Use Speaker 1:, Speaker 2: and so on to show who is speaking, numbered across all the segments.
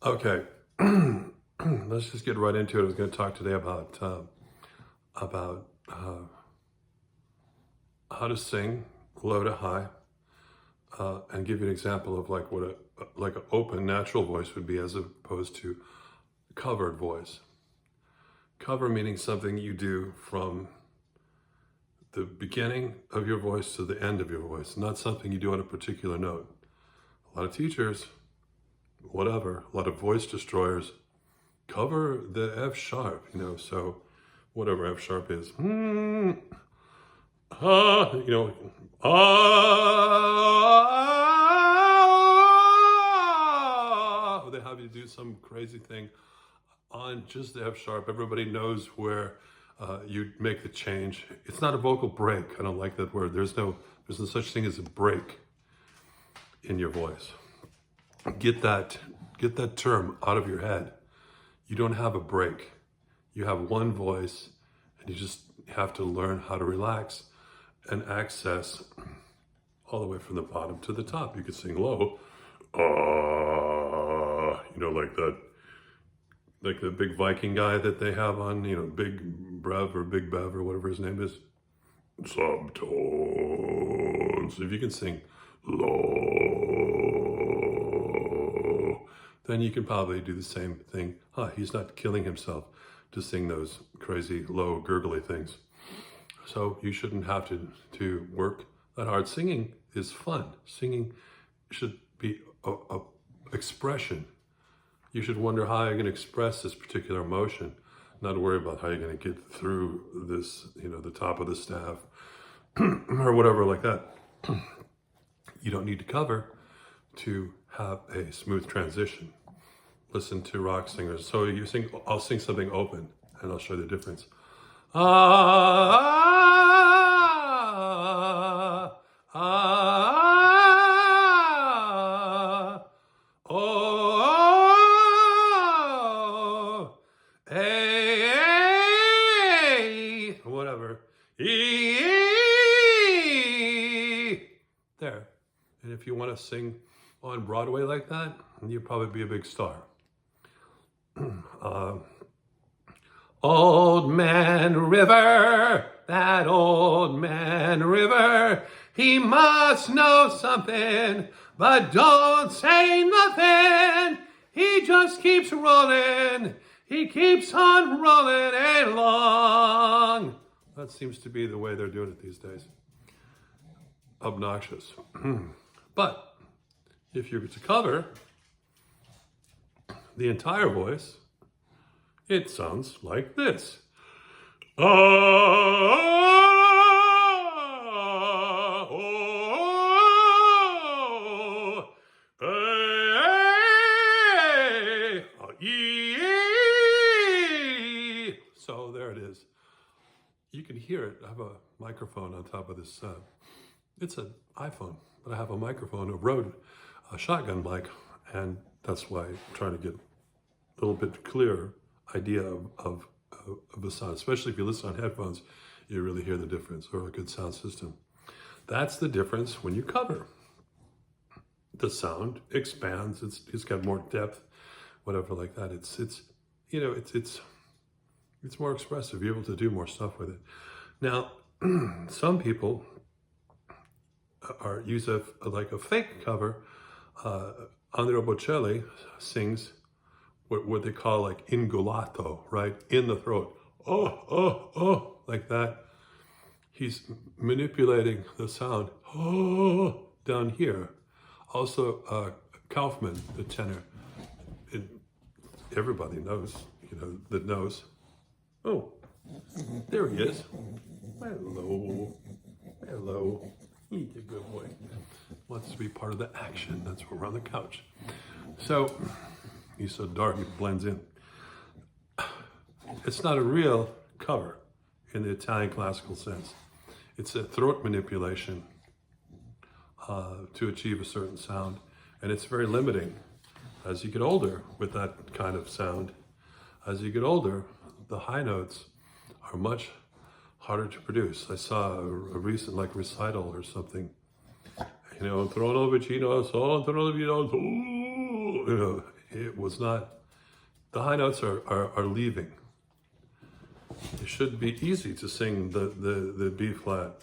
Speaker 1: Okay, let's just get right into it. I was going to talk today about how to sing low to high, and give you an example of like what an open natural voice would be as opposed to covered voice. Cover meaning something you do from the beginning of your voice to the end of your voice, not something you do on a particular note. A lot of teachers, whatever, a lot of voice destroyers cover the F sharp, so whatever F sharp is, they have you do some crazy thing on just the F sharp. Everybody knows where you make the change. It's not a vocal break. I don't like that word. There's no such thing as a break in your voice. Get that term out of your head. You don't have a break. You have one voice, and you just have to learn how to relax and access all the way from the bottom to the top. You could sing low, like that, like the big Viking guy that they have on, Big Brev or Big Bev or whatever his name is. Subtones. If you can sing low, then you can probably do the same thing. He's not killing himself to sing those crazy low gurgly things. So you shouldn't have to work that hard. Singing is fun. Singing should be a expression. You should wonder how you're going to express this particular emotion, not worry about how you're going to get through this, the top of the staff or whatever like that. You don't need to cover to have a smooth transition. Listen to rock singers. So I'll sing something open and I'll show you the difference. Hey, whatever. There. And if you want to sing on Broadway like that, you'll probably be a big star. Old Man River, that old man River, he must know something, but don't say nothing. He just keeps rolling. He keeps on rolling along. That seems to be the way they're doing it these days. Obnoxious. But if you're to cover the entire voice, it sounds like this. So there it is. You can hear it. I have a microphone on top of this. It's an iPhone, but I have a microphone, a shotgun mic, and that's why I'm trying to get a little bit clearer idea of the sound. Especially if you listen on headphones, you really hear the difference, or a good sound system. That's the difference when you cover. The sound expands. It's got more depth, whatever like that. It's more expressive. You're able to do more stuff with it. Now, some people use a fake cover. Andrea Bocelli sings what they call like ingolato, right? In the throat. Oh, like that. He's manipulating the sound down here. Also, Kaufman, the tenor, everybody knows, that knows. Oh, there he is. Hello. He's a good boy. Wants to be part of the action. That's why we're on the couch. So, he's so dark, he blends in. It's not a real cover in the Italian classical sense. It's a throat manipulation to achieve a certain sound. And it's very limiting as you get older with that kind of sound. As you get older, the high notes are much harder to produce. I saw a recent recital or something. Trono vicino, sol, trono vicino, It was not, the high notes are leaving. It should be easy to sing the B flat.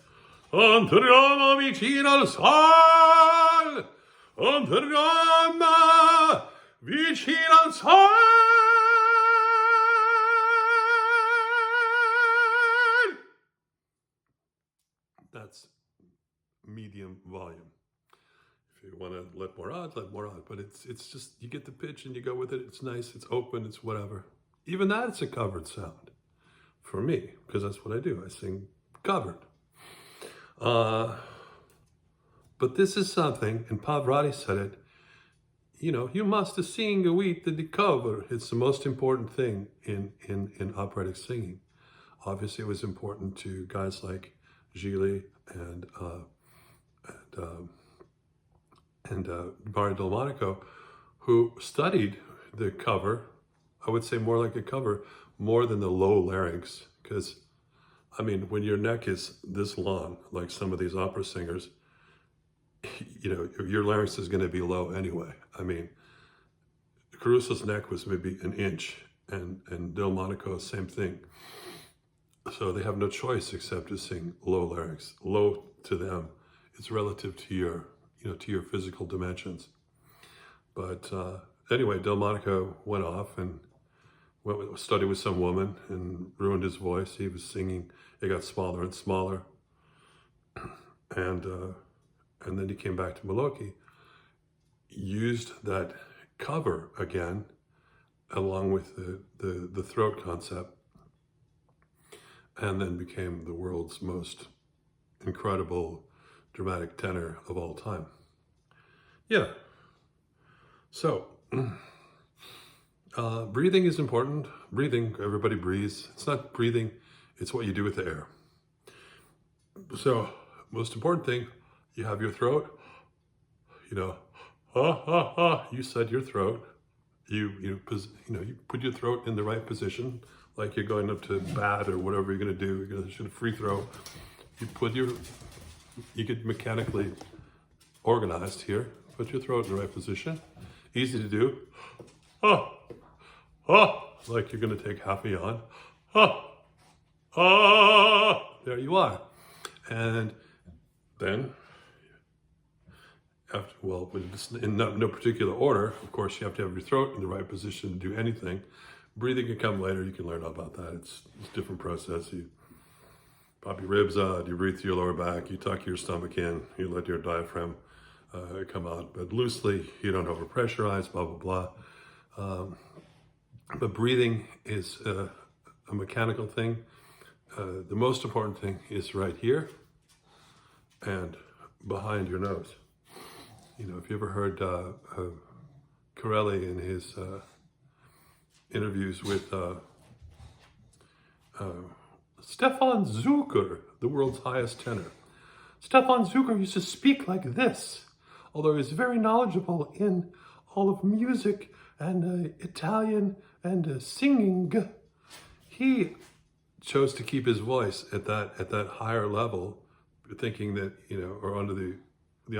Speaker 1: Entriamo vicino al sol, entriamo vicino al sol. That's medium volume. If you want to let more on, let more on. But it's just, you get the pitch and you go with it. It's nice, it's open, it's whatever. Even that, it's a covered sound for me, because that's what I do. I sing covered. But this is something, and Pavarotti said it, you know, you must sing with the cover. It's the most important thing in operatic singing. Obviously, it was important to guys like Gigli and Mario Delmonico, who studied the cover. I would say more like a cover, more than the low larynx, because I mean, when your neck is this long, like some of these opera singers, you know, your larynx is going to be low anyway. I mean, Caruso's neck was maybe an inch, and Delmonico, same thing. So they have no choice except to sing low larynx. Low to them, it's relative to your, you know, to your physical dimensions. But anyway, Delmonico went off and studied with some woman and ruined his voice. He was singing, it got smaller and smaller. And then he came back to Malocchi, used that cover again, along with the throat concept, and then became the world's most incredible dramatic tenor of all time. Yeah. So, breathing is important. Breathing, everybody breathes. It's not breathing, it's what you do with the air. So, most important thing, you have your throat, you know, you said your throat. You put your throat in the right position, like you're going up to bat or whatever you're going to do. You're going to shoot a free throw. You get mechanically organized here. Put your throat in the right position. Easy to do. Like you're going to take half a yawn. There you are. And then, in no particular order, of course, you have to have your throat in the right position to do anything. Breathing can come later. You can learn about that. It's a different process. You pop your ribs out, you breathe through your lower back, you tuck your stomach in, you let your diaphragm come out, but loosely. You don't overpressurize, blah, blah, blah. But breathing is a mechanical thing. The most important thing is right here and behind your nose. You know, if you ever heard Corelli in his interviews with Stefan Zucker, the world's highest tenor. Stefan Zucker used to speak like this, although he's very knowledgeable in all of music and Italian and singing. He chose to keep his voice at that higher level, thinking that, you know, or under the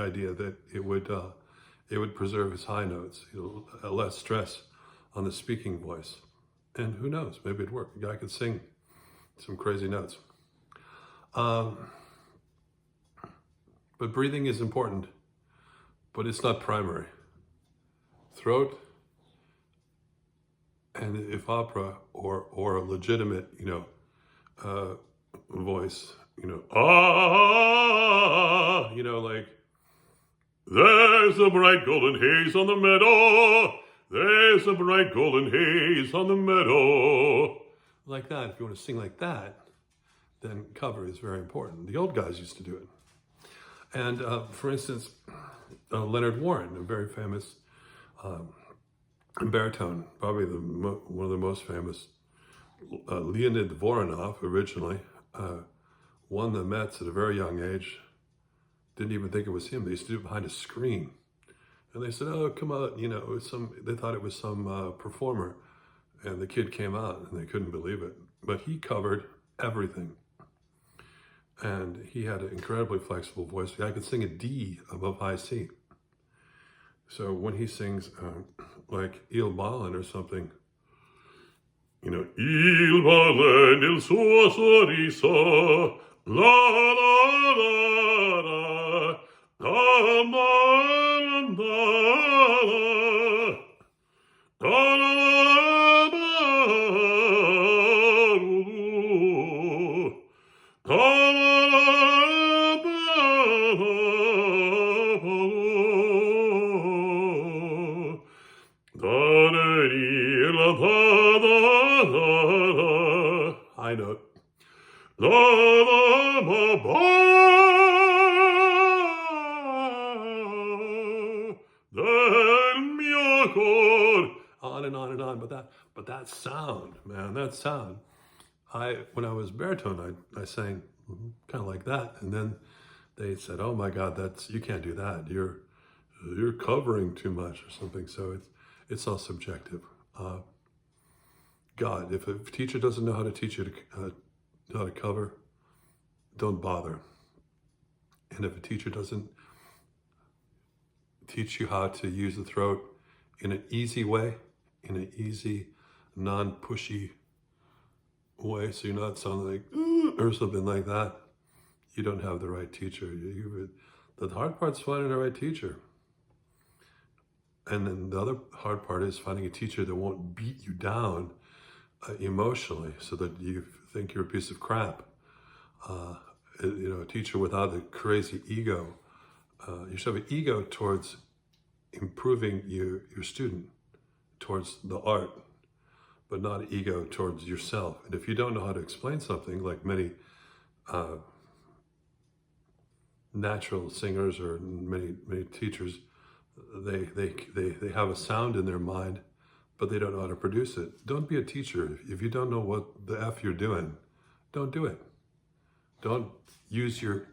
Speaker 1: idea that it would preserve his high notes, you know, less stress on the speaking voice. And who knows, maybe it'd work. The guy could sing some crazy notes. But breathing is important, but it's not primary. Throat, and if opera or a legitimate, you know, voice, you know, you know, like, there's a bright golden haze on the meadow. There's a bright golden haze on the meadow. Like that, if you want to sing like that, then cover is very important. The old guys used to do it. And for instance, Leonard Warren, a very famous baritone, probably one of the most famous, Leonid Voronov originally, won the Mets at a very young age. Didn't even think it was him. They used to do it behind a screen. And they said, oh, come out, you know, it was they thought it was some performer. And the kid came out and they couldn't believe it. But he covered everything. And he had an incredibly flexible voice. I could sing a D above high C. So when he sings like Il Balen or something, you know, Il Balen il suo sorriso, la la la la, la la la la high note. La la ma ba del mio cor. On and on and on, but that sound, man, that sound. When I was baritone, I sang kind of like that, and then they said, "Oh my God, you can't do that. You're covering too much or something." So it's all subjective. God, if a teacher doesn't know how to teach you how to cover, don't bother. And if a teacher doesn't teach you how to use the throat in an easy way, in an easy, non-pushy way, so you're not sounding like or something like that, you don't have the right teacher. The hard part's finding the right teacher. And then the other hard part is finding a teacher that won't beat you down emotionally so that you think you're a piece of crap. A teacher without a crazy ego. You should have an ego towards improving your student, towards the art, but not an ego towards yourself. And if you don't know how to explain something, like many natural singers or many teachers, they have a sound in their mind, but they don't know how to produce it. Don't be a teacher. If you don't know what the F you're doing, don't do it. Don't use your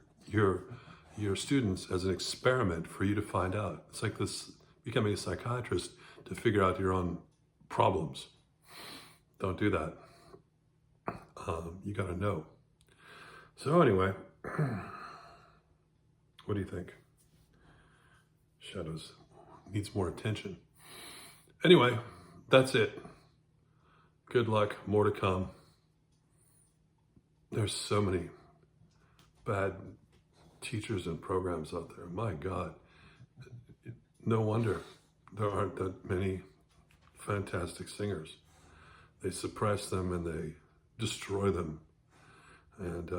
Speaker 1: students as an experiment for you to find out. It's like this becoming a psychiatrist to figure out your own problems. Don't do that. You got to know. So anyway, what do you think? Shadows needs more attention. Anyway, that's it. Good luck. More to come. There's so many bad teachers and programs out there. My God. No wonder there aren't that many fantastic singers. They suppress them and they destroy them. And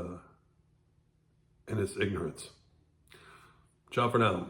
Speaker 1: it's ignorance. Ciao for now.